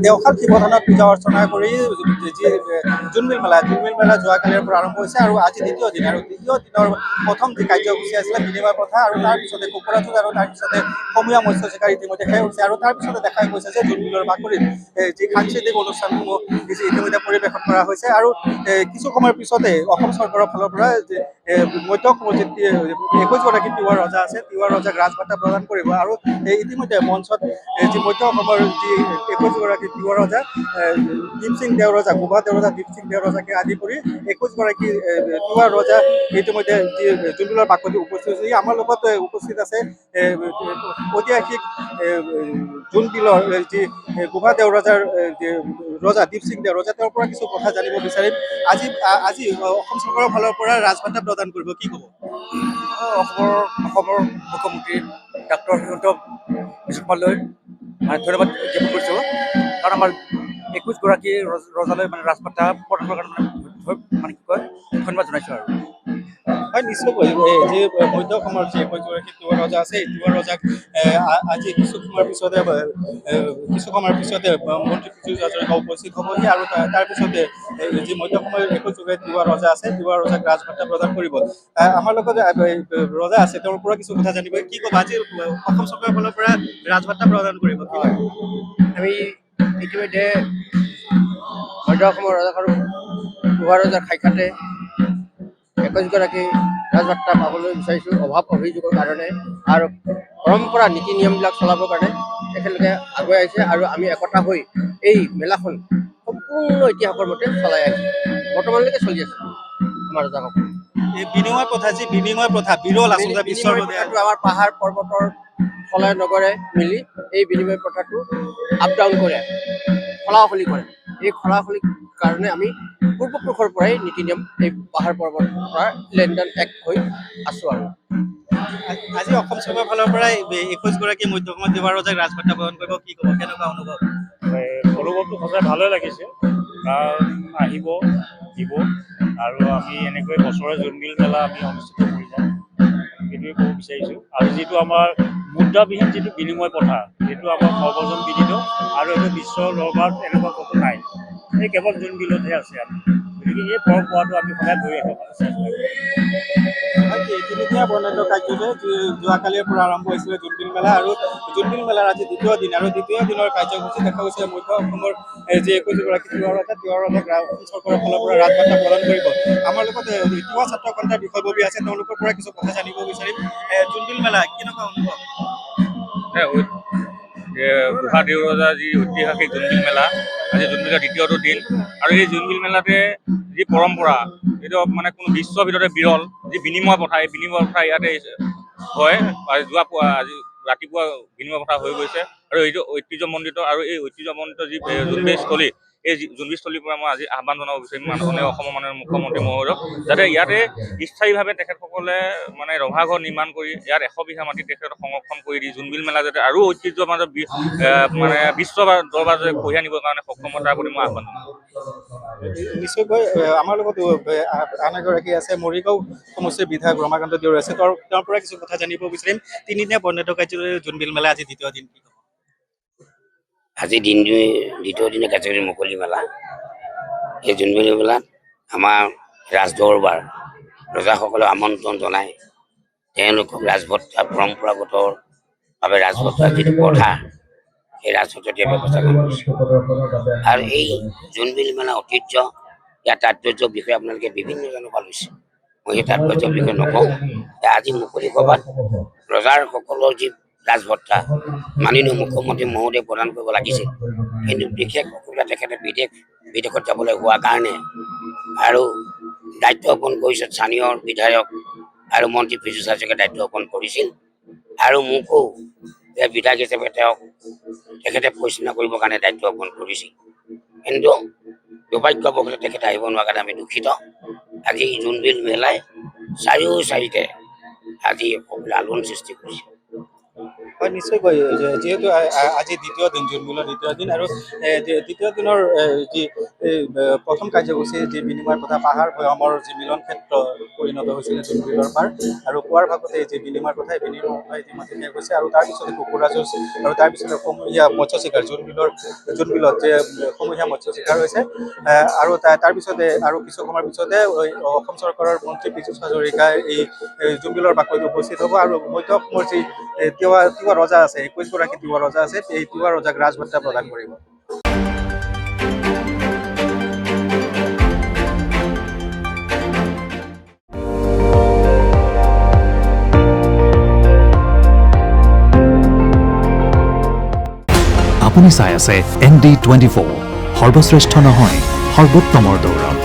দেওশাল শিৱথানত পূজা অৰ্চনা কৰি যি জোনবিল মেলা যোৱাকালিৰ পৰা আৰম্ভ হৈছে আৰু আজি দ্বিতীয় দিন আৰু দ্বিতীয় দিনৰ প্ৰথম যি কাৰ্যসূচী আছিলে বিনিময় প্ৰথা আৰু তাৰপিছতে কুকুৰা যুঁজ আৰু তাৰপিছতে সমূহীয়া মৎস্য চিকাৰ ইতিমধ্যে শেষ হৈছে আৰু তাৰপিছতে দেখা গৈছে যে জোনবিলৰ বাকৰিত যি সাংস্কৃতিক অনুষ্ঠানসমূহ ইতিমধ্যে পৰিৱেশন কৰা হৈছে আৰু কিছু সময়ৰ পিছতে অসম চৰকাৰৰ ফালৰ পৰা মধ্য অসমৰ যি 21গৰাকী তিৱা ৰজা আছে তিৱা ৰজাক ৰাজভাতা প্ৰদান কৰিব আৰু ইতিমধ্যে মঞ্চত যি মধ্য অসমৰ যি 21গৰাকী তিৱা ৰজা দীপসিং দেওৰজা গোভা দেওৰজা দীপসিং দেওৰজাকে আদি কৰি 21গৰাকী তিৱা ৰজা ইতিমধ্যে যি জোনবিলৰ বাকৰিত উপস্থিত হৈছে আমাৰ লগত উপস্থিত আছে ঐতিহাসিক জোনবিলৰ যি গোভা দেওৰজাৰ ৰজা দীপসিং দেওৰজা তেওঁৰ পৰা কিছু কথা জানিব বিচাৰিম আজি অসম চৰকাৰৰ ফালৰ পৰা ৰাজভাতা প্ৰদান কৰিব কি ক'ব অসমৰ মুখ্যমন্ত্ৰী ডাক্তৰ হিমন্ত বিশ্ব শৰ্মালৈ ধন্যবাদ জ্ঞাপন কৰিছোঁ কাৰণ আমাৰ 21গৰাকী ৰজালৈ ৰাজভাতা প্ৰদানৰ কাৰণে মানে কি কয় ধন্যবাদ জনাইছোঁ আৰু হয় নিশ্চয়কৈ যি মধ্য অসমৰ যি 21গৰাকী তিৱা ৰজা আছে এই তিৱা ৰজাক আজি কিছু সময়ৰ পিছতে মন্ত্ৰী পীযুষ হাজৰিকা উপস্থিত হ'বহি আৰু তাৰপিছতে যি মধ্য অসমৰ 21গৰাকী তিৱা ৰজা আছে তিৱা ৰজাক ৰাজভাতা প্ৰদান কৰিব আমাৰ লগত ৰজা আছে তেওঁৰ পৰা কিছু কথা জানিব কি ক'ব আজি অসম চৰকাৰৰ ফালৰ পৰা ৰাজভাতা প্ৰদান কৰিব আমি ইতিমধ্যে মধ্য অসমৰ ৰজা আৰু গোভা ৰজাৰ সাক্ষাতে 21গৰাকী ৰাজভাতা পাবলৈ বিচাৰিছোঁ অভাৱ অভিযোগৰ কাৰণে আৰু পৰম্পৰা নীতি নিয়মবিলাক চলাবৰ কাৰণে তেখেতলোকে আগুৱাই আহিছে আৰু আমি একতা হৈ এই মেলাখন সম্পূৰ্ণ ইতিহাসৰ মতে চলাই আহিছোঁ বৰ্তমানলৈকে চলি আছে আমাৰ ৰজাসকল এই বিনিময় প্ৰথা বিৰল আচলতে বিশ্বৰ বাবে আমাৰ পাহাৰ পৰ্বতৰ ফলাই নগৰে মিলি এই বিনিময় প্ৰথাটো আপ ডাউন কৰে ফলাফলি কৰে এই ফলাফলিৰ কাৰণে আমি পূৰ্বপুৰুষৰ পৰাই নীতি নিয়ম এই পাহাৰ পৰ্বতৰ পৰা লেনদেন এক হৈ আছোঁ আৰু আজি অসম চৰকাৰৰ ফালৰ পৰাই 21গৰাকী মধ্য অসমৰ তিৱা ৰজাক ৰাজভাতা প্ৰদান কৰিব কি ক'ব কেনেকুৱা অনুভৱ অনুভৱটো সঁচাই ভালে লাগিছে কাৰণ আহিব দিব আৰু আমি এনেকৈ বছৰে জোনবিল মেলা আমি অনুষ্ঠিত কৰি যাম সেইটোৱে ক'ব বিচাৰিছোঁ আৰু যিটো আমাৰ মুদ্ৰাবিহীন যিটো বিনিময় প্ৰথা সেইটো আমাৰ সৰ্বজন বিদিত আৰু এইটো বিশ্বৰ দৰবাৰত এনেকুৱা ক'তো নাই এই কেৱল জোনবিলতহে আছে আমি গতিকে এই পৰম্পৰাটো আমি সদায় ধৰি ৰাখিব চেষ্টা কৰিম তিনিদিনীয়া বৰ্ণাঢ্য কাৰ্যসূচী যোৱাকালিৰ পৰা আৰম্ভ হৈছিলে জোনবিল মেলা আৰু জোনবিল মেলাৰ আজি দ্বিতীয় দিন আৰু দ্বিতীয় দিনৰ কাৰ্যসূচী দেখা গৈছে মধ্য অসমৰ যি 21গৰাকী তিৱা ৰজাক অসম চৰকাৰৰ ফালৰ পৰা ৰাজভাতা প্ৰদান কৰিব আমাৰ লগত তিৱা ছাত্ৰ সন্থাৰ বিষয়ববী আছে তেওঁলোকৰ পৰা কিছু কথা জানিব বিচাৰিম জোনবিল মেলা কেনেকুৱা অনুভৱ গোভা দেওৰজা যি ঐতিহাসিক জোনবিল মেলা আজি জোনবিলৰ দ্বিতীয়টো দিন আৰু এই জোনবিল মেলাতে যি পৰম্পৰা এইটো মানে কোনো বিশ্বৰ ভিতৰতে বিৰল যি বিনিময় প্ৰথা এই বিনিময় প্ৰথা ইয়াতে হয় আজি ৰাতিপুৱা বিনিময় প্ৰথা হৈ গৈছে আৰু এইটো ঐতিহ্যমণ্ডিত আৰু এই ঐতিহ্যমণ্ডিত যি জোনবিলস্থলী এই জোনবিলস্থলীৰ পৰা মই আজি আহ্বান জনাব বিচাৰিম মাননীয় অসমৰ মাননীয় মুখ্যমন্ত্ৰী মহোদয়ক যাতে ইয়াতে স্থায়ীভাৱে তেখেতসকলে মানে ৰভাঘৰ নিৰ্মাণ কৰি ইয়াত 100 বিঘা মাটি তেখেতক সংৰক্ষণ কৰি দি জোনবিল মেলা যাতে আৰু ঐতিহ্য মাজত মানে বিশ্ব দৰবাৰ কঢ়িয়াই নিবৰ কাৰণে সক্ষমতাৰ প্ৰতি মই আহ্বান জনাম নিশ্চয়কৈ আমাৰ লগত আন এগৰাকী আছে মৰিগাঁও সমষ্টিৰ বিধায়ক ৰমাকান্ত দেউৰী আছে তেওঁৰ পৰা কিছু কথা জানিব বিচাৰিম তিনিদিনীয়া বৰ্ণাঢ্য কাৰ্যসূচী জোনবিল মেলা আজি দ্বিতীয় দিন কি ক'ব আজি দ্বিতীয় দিনে কাৰ্যসূচী মুকলি মেলা এই জোনবিল মেলাত আমাৰ ৰাজদৰবাৰ ৰজাসকলক আমন্ত্ৰণ জনাই তেওঁলোকক ৰাজভতা পৰম্পৰাগতভাৱে ৰাজভতাৰ যিটো প্ৰথা সেই ৰাজভতা দিয়া ব্যৱস্থা কৰিছে আৰু এই জোনবিল মেলা ঐতিহ্য ইয়াৰ তাৎপৰ্যৰ বিষয়ে আপোনালোকে বিভিন্ন জনক লৈছে মই সেই তাৎপৰ্যৰ বিষয়ে নকওঁ আজি মুকলি সভাত ৰজাৰ সকলৰ যি ৰাজভত্তা মাননীয় মুখ্যমন্ত্ৰী মহোদয়ে প্ৰদান কৰিব লাগিছিল কিন্তু বিশেষ অসুবিধা তেখেতে বিদেশত যাবলৈ হোৱাৰ কাৰণে আৰু দায়িত্ব অৰ্পণ কৰিছে স্থানীয় বিধায়ক আৰু মন্ত্ৰী পীযুষ হাজৰিকাই দায়িত্ব অৰ্পণ কৰিছিল আৰু মোকো বিধায়ক হিচাপে তেখেতে পৰিচালনা কৰিবৰ কাৰণে দায়িত্ব অৰ্পণ কৰিছিল কিন্তু দুৰ্ভাগ্যবশতঃ তেখেতে আহিব নোৱাৰা কাৰণে আমি দুখিত আজি জোনবিল মেলাই চাৰিওচাৰিতে আজি সকলো আলোড়ন সৃষ্টি কৰিছে হয় নিশ্চয়কৈ যিহেতু আজি দ্বিতীয় দিন জোনবিলৰ দ্বিতীয় দিন আৰু দ্বিতীয় দিনৰ যি প্ৰথম কাৰ্যসূচী যি বিনিময় প্ৰথা পাহাৰ ভৈয়ামৰ যি মিলন ক্ষেত্ৰ পৰিণত হৈছিলে জোনবিলৰ পাৰ আৰু পুৱাৰ ভাগতে যি বিনিময় প্ৰথা এই বিনিময় প্ৰথা ইতিমধ্যে শেষ হৈছে আৰু তাৰপিছতে কুকুৰা যুঁজ আৰু তাৰপিছতে সমূহীয়া মৎস্য চিকাৰ জোনবিলত যে সমূহীয়া মৎস্য চিকাৰ হৈছে আৰু তাৰপিছতে আৰু কিছু সময়ৰ পিছতে অসম চৰকাৰৰ মন্ত্ৰী পীযুষ হাজৰিকাই এই জোনবিলৰ বাকৰিত উপস্থিত হ'ব আৰু মধ্য অসমৰ যি তিৱা ৰজা আছে 21গৰাকী তিৱা ৰজা আছে এই তিৱা ৰজাক ৰাজভত্তা প্ৰদান কৰিব। আপুনি চাই আছে ND24 সৰ্বশ্ৰেষ্ঠ নহয় সৰ্বোত্তমৰ দৌৰ।